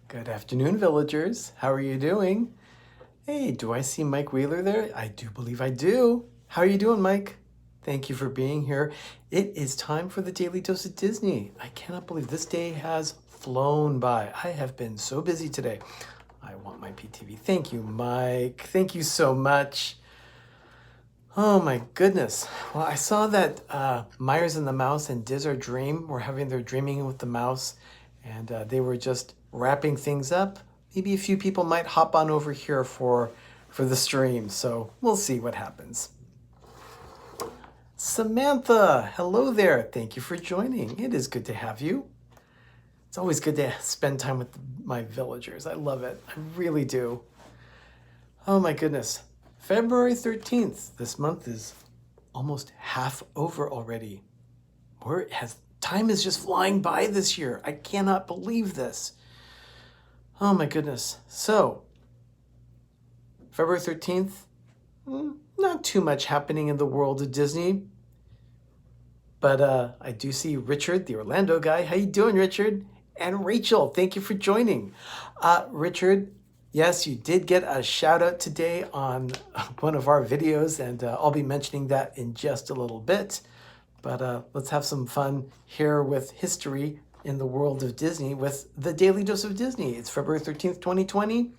Good afternoon, villagers. How are you doing? Hey, do I see Mike Wheeler there? I do believe I do. How are you doing, Mike? Thank you for being here. It is time for the Daily Dose of Disney. I cannot believe this day has flown by. I have been so busy today. I want my PTV. Thank you, Mike. Thank you so much. Oh my goodness. Well, I saw that Myers and the Mouse and Diz or Dream were having their Dreaming with the Mouse, and they were just wrapping things up. Maybe a few people might hop on over here for the stream, so we'll see what happens. Samantha, hello there. Thank you for joining. It is good to have you. It's always good to spend time with my villagers. I love it. I really do. Oh my goodness. February 13th. This month is almost half over already. Time is just flying by this year. I cannot believe this. Oh my goodness. So, February 13th, not too much happening in the world of Disney. But I do see Richard, the Orlando guy. How you doing, Richard? And Rachel, thank you for joining. Richard, yes, you did get a shout out today on one of our videos, and I'll be mentioning that in just a little bit. But let's have some fun here with history in the world of Disney with the Daily Dose of Disney. It's February 13th, 2020.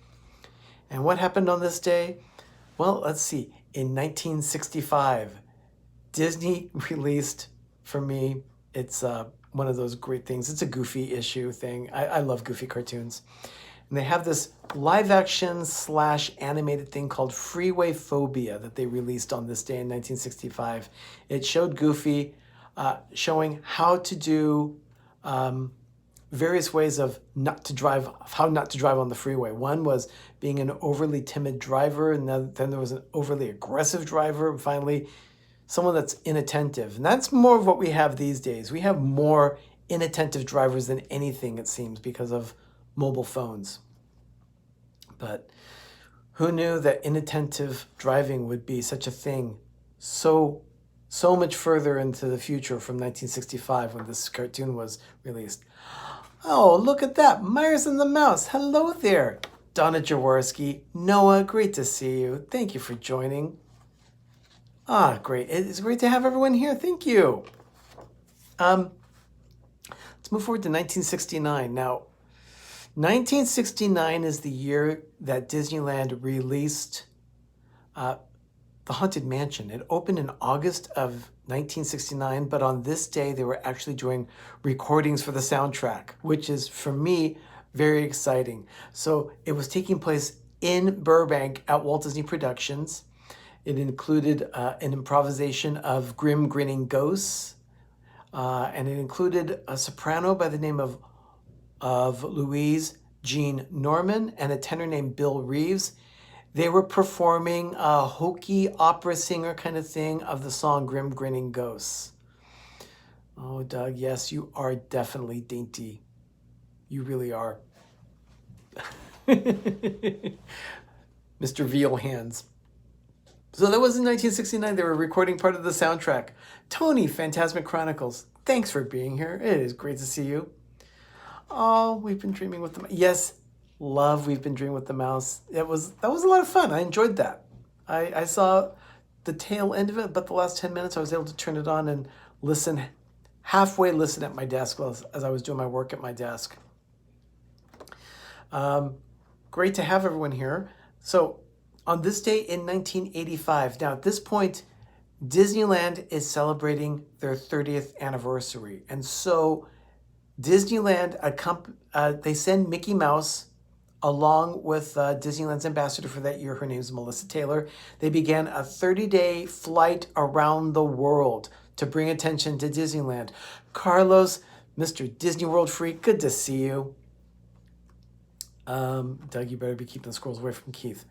And what happened on this day? Well, let's see. In 1965, Disney released, for me, it's one of those great things. It's a Goofy issue thing. I love Goofy cartoons. And they have this live action / animated thing called Freeway Phobia that they released on this day in 1965. It showed Goofy showing how to do various ways of how not to drive on the freeway. One was being an overly timid driver, and then there was an overly aggressive driver, and finally someone that's inattentive. And that's more of what we have these days. We have more inattentive drivers than anything, it seems, because of mobile phones. But who knew that inattentive driving would be such a thing so much further into the future from 1965 when this cartoon was released. Oh, look at that. Myers and the Mouse. Hello there. Donna Jaworski. Noah, great to see you. Thank you for joining. Great. It's great to have everyone here. Thank you. Let's move forward to 1969. Now, 1969 is the year that Disneyland released The Haunted Mansion. It opened in August of 1969, but on this day, they were actually doing recordings for the soundtrack, which is, for me, very exciting. So it was taking place in Burbank at Walt Disney Productions. It included an improvisation of Grim Grinning Ghosts, and it included a soprano by the name of Louise Jean Norman and a tenor named Bill Reeves. They were performing a hokey opera singer kind of thing of the song Grim Grinning Ghosts. Oh, Doug, yes, you are definitely dainty. You really are. Mr. Veal Hands. So that was in 1969. They were recording part of the soundtrack. Tony, Phantasmic Chronicles, thanks for being here. It is great to see you. Oh, we've been dreaming with them. Yes, love We've Been Dreaming with the Mouse. That was a lot of fun. I enjoyed that. I saw the tail end of it, but the last 10 minutes I was able to turn it on and halfway listen at my desk as I was doing my work at my desk. Great to have everyone here. So on this day in 1985, now at this point, Disneyland is celebrating their 30th anniversary. And so Disneyland, they send Mickey Mouse along with Disneyland's ambassador for that year. Her name is Melissa Taylor. They began a 30-day flight around the world to bring attention to Disneyland. Carlos, Mr. Disney World Freak, good to see you. Doug, you better be keeping the squirrels away from Keith.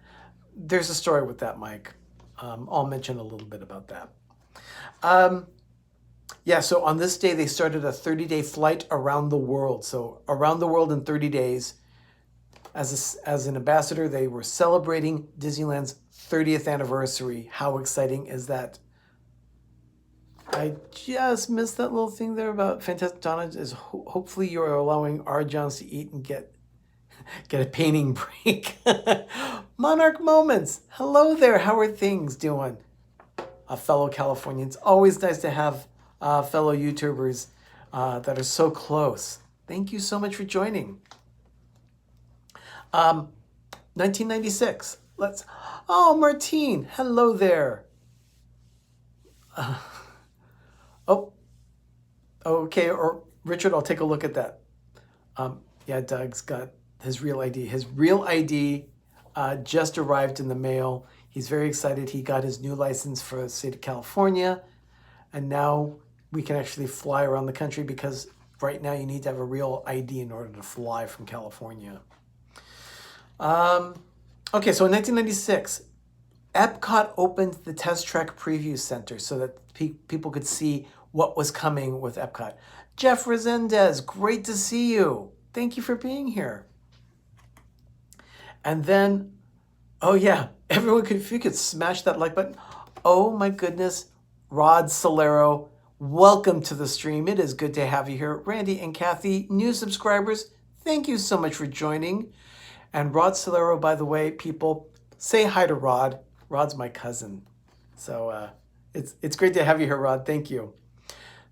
There's a story with that, Mike. I'll mention a little bit about that. Yeah, so on this day, they started a 30-day flight around the world. So around the world in 30 days, as an ambassador, they were celebrating Disneyland's 30th anniversary. How exciting is that? I just missed that little thing there about Fantastic Donna. Hopefully you're allowing our Johns to eat and get get a painting break. Monarch Moments. Hello there. How are things doing? Fellow Californians. Always nice to have fellow YouTubers that are so close. Thank you so much for joining. 1996. Oh, Martine. Hello there. Oh, okay. Or Richard, I'll take a look at that. Yeah, Doug's got his real ID. His real ID just arrived in the mail. He's very excited. He got his new license for the state of California. And now we can actually fly around the country, because right now you need to have a real ID in order to fly from California. Okay, so in 1996, Epcot opened the Test Track Preview Center so that people could see what was coming with Epcot. Jeff Resendez, great to see you. Thank you for being here. And then, oh yeah, everyone could, if you could smash that like button. Oh my goodness, Rod Solero, welcome to the stream. It is good to have you here. Randy and Kathy, new subscribers, thank you so much for joining. And Rod Solero, by the way, people, say hi to Rod. Rod's my cousin. So it's great to have you here, Rod. Thank you.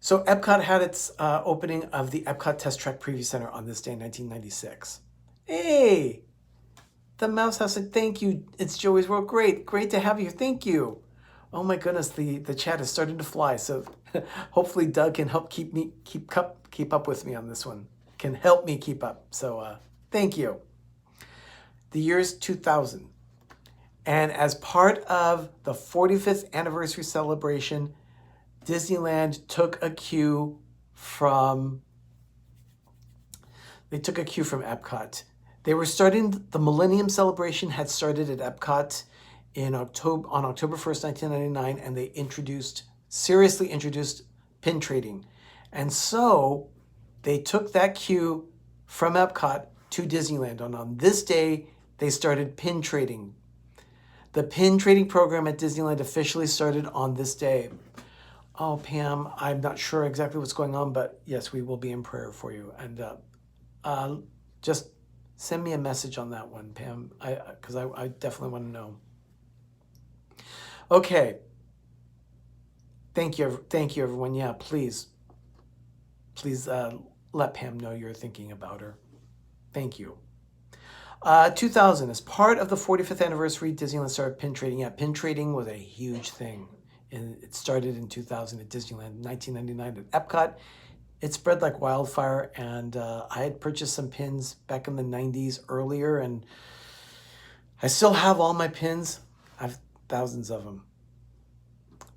So Epcot had its opening of the Epcot Test Track Preview Center on this day in 1996. Hey, the Mouse House said, thank you. It's Joey's World. Great to have you. Thank you. Oh my goodness, the chat is starting to fly. So hopefully Doug can help keep up with me on this one. Can help me keep up. So thank you. The year's 2000. And as part of the 45th anniversary celebration, Disneyland took a cue from Epcot. They were starting, the Millennium Celebration had started at Epcot on October 1st, 1999, and they seriously introduced pin trading. And so they took that cue from Epcot to Disneyland. And on this day, they started pin trading. The pin trading program at Disneyland officially started on this day. Oh, Pam, I'm not sure exactly what's going on, but yes, we will be in prayer for you. And just send me a message on that one, Pam, because I definitely want to know. Okay. Thank you, everyone. Yeah, please let Pam know you're thinking about her. Thank you. 2000, as part of the 45th anniversary, Disneyland started pin trading. Yeah, pin trading was a huge thing. And it started in 2000 at Disneyland, 1999 at Epcot. It spread like wildfire, and I had purchased some pins back in the 90s earlier, and I still have all my pins. I have thousands of them.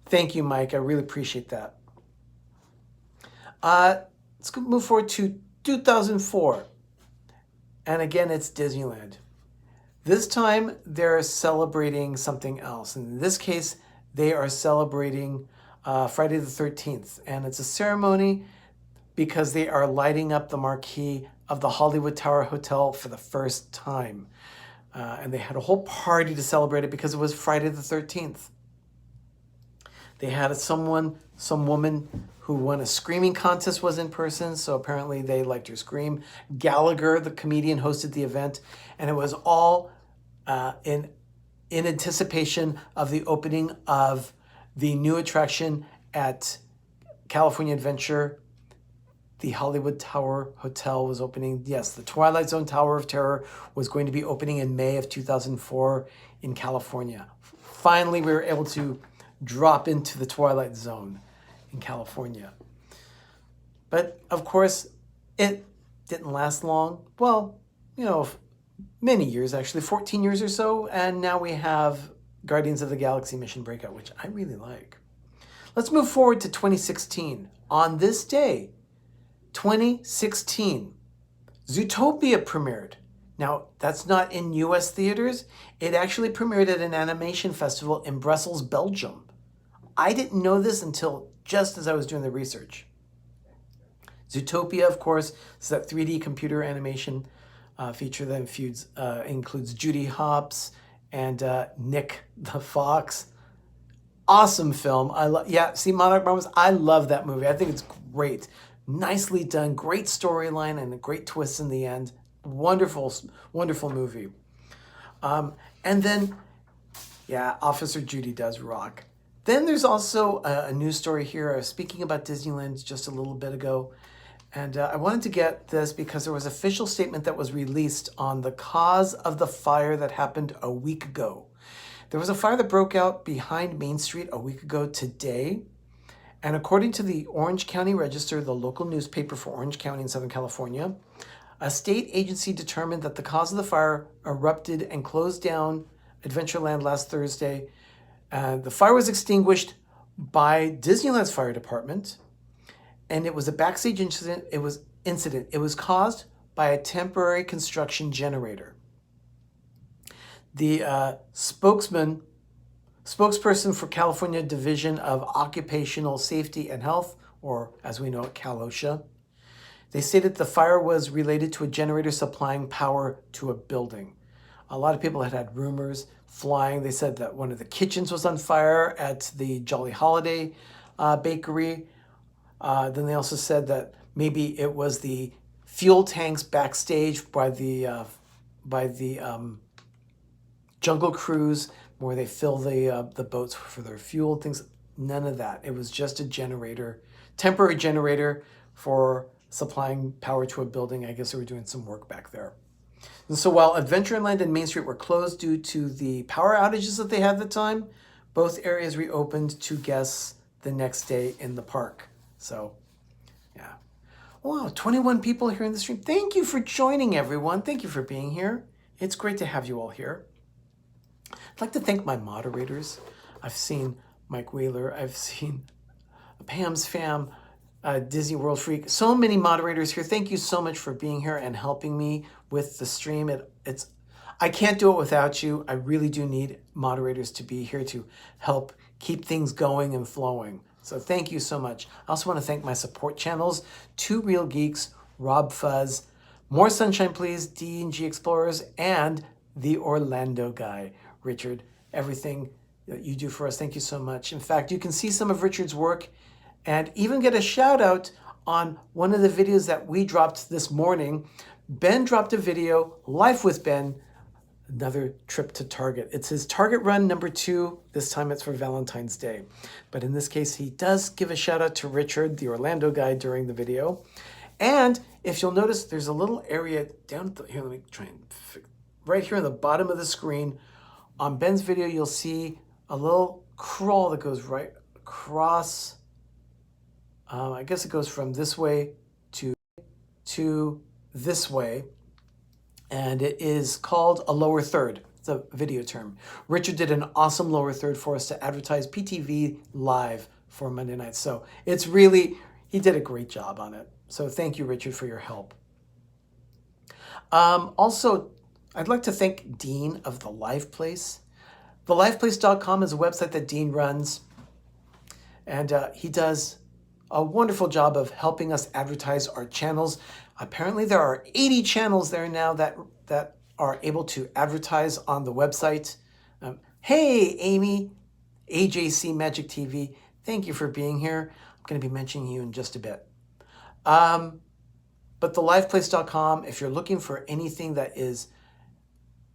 Thank you, Mike. I really appreciate that. Let's move forward to 2004. And again, it's Disneyland. This time, they're celebrating something else. In this case, they are celebrating Friday the 13th. And it's a ceremony because they are lighting up the marquee of the Hollywood Tower Hotel for the first time. And they had a whole party to celebrate it because it was Friday the 13th. They had some woman who won a screaming contest was in person, so apparently they liked her scream. Gallagher, the comedian, hosted the event, and it was all in anticipation of the opening of the new attraction at California Adventure. The Hollywood Tower Hotel was opening. Yes, the Twilight Zone Tower of Terror was going to be opening in May of 2004 in California. Finally, we were able to drop into the Twilight Zone in California. But of course, it didn't last long. Well, many years actually, 14 years or so. And now we have Guardians of the Galaxy Mission Breakout, which I really like. Let's move forward to 2016. On this day, 2016, Zootopia premiered. Now, that's not in US theaters. It actually premiered at an animation festival in Brussels, Belgium. I didn't know this until just as I was doing the research. Zootopia, of course, is that 3D computer animation feature that includes Judy Hopps and Nick the Fox. Awesome film. Monarch Moments. I love that movie. I think it's great. Nicely done. Great storyline and a great twist in the end. Wonderful, wonderful movie. And then, yeah, Officer Judy does rock. Then there's also a news story here. I was speaking about Disneyland just a little bit ago. And I wanted to get this because there was an official statement that was released on the cause of the fire that happened a week ago. There was a fire that broke out behind Main Street a week ago today. And according to the Orange County Register, the local newspaper for Orange County in Southern California, a state agency determined that the cause of the fire erupted and closed down Adventureland last Thursday. The fire was extinguished by Disneyland's fire department, and it was a backstage incident. It was caused by a temporary construction generator. The spokesperson for California Division of Occupational Safety and Health, or as we know it, CalOSHA, they stated the fire was related to a generator supplying power to a building. A lot of people had rumors flying. They said that one of the kitchens was on fire at the Jolly Holiday bakery. Then they also said that maybe it was the fuel tanks backstage by the Jungle Cruise, where they fill the boats for their fuel and things. None of that. It was just a generator, temporary generator for supplying power to a building. I guess they were doing some work back there. And so while Adventureland and Main Street were closed due to the power outages that they had at the time, both areas reopened to guests the next day in the park. So, yeah. Wow, 21 people here in the stream. Thank you for joining, everyone. Thank you for being here. It's great to have you all here. I'd like to thank my moderators. I've seen Mike Wheeler. I've seen Pam's Fam, Disney World Freak. So many moderators here. Thank you so much for being here and helping me with the stream. I can't do it without you. I really do need moderators to be here to help keep things going and flowing. So thank you so much. I also want to thank my support channels, Two Real Geeks, Rob Fuzz, More Sunshine Please, D&G Explorers, and the Orlando Guy. Richard, everything that you do for us, thank you so much. In fact, you can see some of Richard's work and even get a shout out on one of the videos that we dropped this morning. Ben dropped a video, Life with Ben, another trip to Target. It's his Target run number 2. This time it's for Valentine's Day. But in this case, he does give a shout out to Richard, the Orlando guy, during the video. And if you'll notice, there's a little area down here. Let me try and right here on the bottom of the screen. On Ben's video, you'll see a little crawl that goes right across. I guess it goes from this way to this way. And it is called a lower third. It's a video term. Richard did an awesome lower third for us to advertise PTV Live for Monday night. So it's really, he did a great job on it. So thank you, Richard, for your help. Also, I'd like to thank Dean of The Live Place. TheLivePlace.com is a website that Dean runs. And he does a wonderful job of helping us advertise our channels. Apparently there are 80 channels there now that are able to advertise on the website. Hey, Amy, AJC Magic TV, thank you for being here. I'm going to be mentioning you in just a bit. But theliveplace.com, if you're looking for anything that is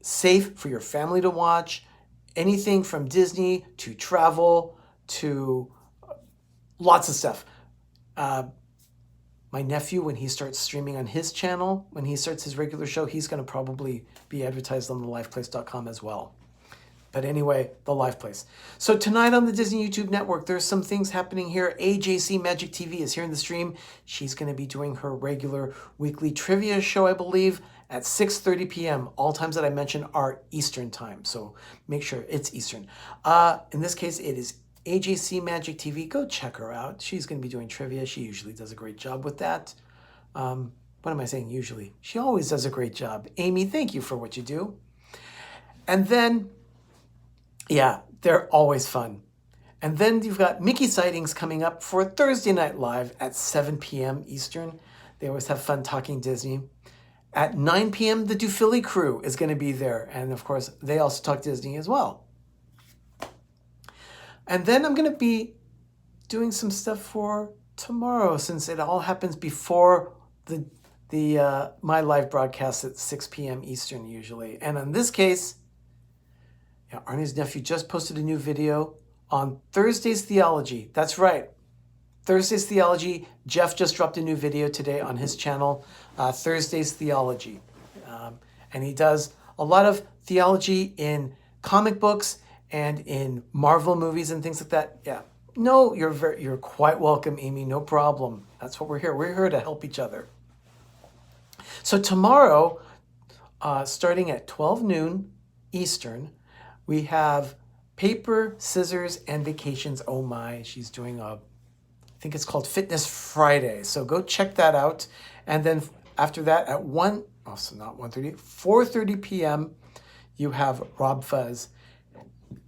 safe for your family to watch, anything from Disney to travel to lots of stuff. My nephew, when he starts streaming on his channel, when he starts his regular show, he's going to probably be advertised on theliveplace.com as well. But anyway, The Live Place. So tonight on the Disney YouTube Network, there's some things happening here. AJC Magic TV is here in the stream. She's going to be doing her regular weekly trivia show, I believe, at 6:30 p.m. All times that I mention are Eastern time, so make sure it's Eastern. In this case, it is AJC Magic TV. Go check her out. She's going to be doing trivia. She usually does a great job with that. What am I saying usually? She always does a great job. Amy, thank you for what you do. And then, yeah, they're always fun. And then you've got Mickey Sightings coming up for Thursday Night Live at 7 p.m. Eastern. They always have fun talking Disney. At 9 p.m., the Dufilly crew is going to be there. And of course, they also talk Disney as well. And then I'm going to be doing some stuff for tomorrow, since it all happens before my live broadcast at 6 p.m. Eastern usually. And in this case, yeah, Arnie's nephew just posted a new video on Thursday's Theology. That's right. Thursday's Theology. Jeff just dropped a new video today on his channel, Thursday's Theology. And he does a lot of theology in comic books and in Marvel movies and things like that. Yeah. No, you're quite welcome, Amy. No problem. That's what we're here. We're here to help each other. So tomorrow, starting at 12 noon Eastern, we have Paper, Scissors, and Vacations. Oh my, she's doing I think it's called Fitness Friday. So go check that out. And then after that at 4:30 p.m., you have Rob Fuzz.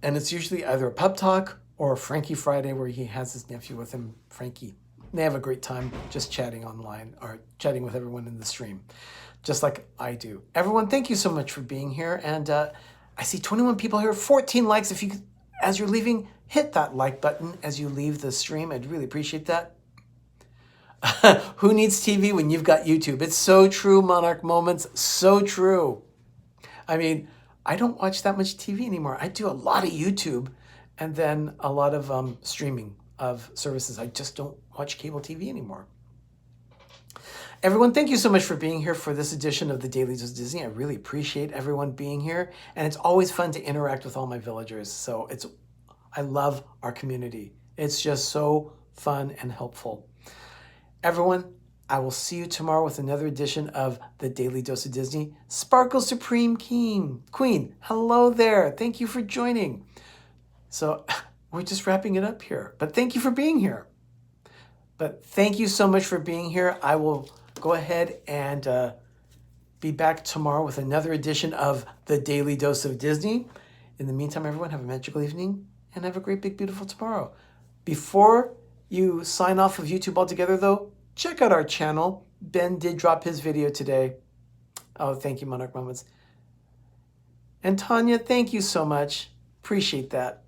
And it's usually either a pub talk or a Frankie Friday where he has his nephew with him, Frankie. They have a great time just chatting online or chatting with everyone in the stream, just like I do. Everyone, thank you so much for being here. And I see 21 people here, 14 likes. If you, as you're leaving, hit that like button as you leave the stream. I'd really appreciate that. Who needs TV when you've got YouTube? It's so true, Monarch Moments. So true. I mean, I don't watch that much TV anymore. I do a lot of YouTube and then a lot of streaming of services. I just don't watch cable TV anymore. Everyone, thank you so much for being here for this edition of the Daily Dose of Disney. I really appreciate everyone being here. And it's always fun to interact with all my villagers. So I love our community. It's just so fun and helpful. Everyone, I will see you tomorrow with another edition of the Daily Dose of Disney. Sparkle Supreme Queen, hello there. Thank you for joining. So we're just wrapping it up here, but thank you for being here. But thank you so much for being here. I will go ahead and be back tomorrow with another edition of the Daily Dose of Disney. In the meantime, everyone, have a magical evening and have a great, big, beautiful tomorrow. Before you sign off of YouTube altogether, though, check out our channel. Ben did drop his video today. Oh, thank you, Monarch Moments. And Tanya, thank you so much. Appreciate that.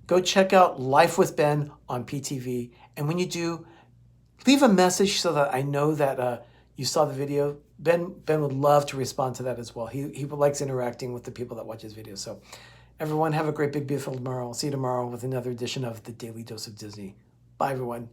Go check out Life with Ben on PTV. And when you do, leave a message so that I know that you saw the video. Ben would love to respond to that as well. He likes interacting with the people that watch his videos. So everyone have a great, big, beautiful tomorrow. I'll see you tomorrow with another edition of the Daily Dose of Disney. Bye, everyone.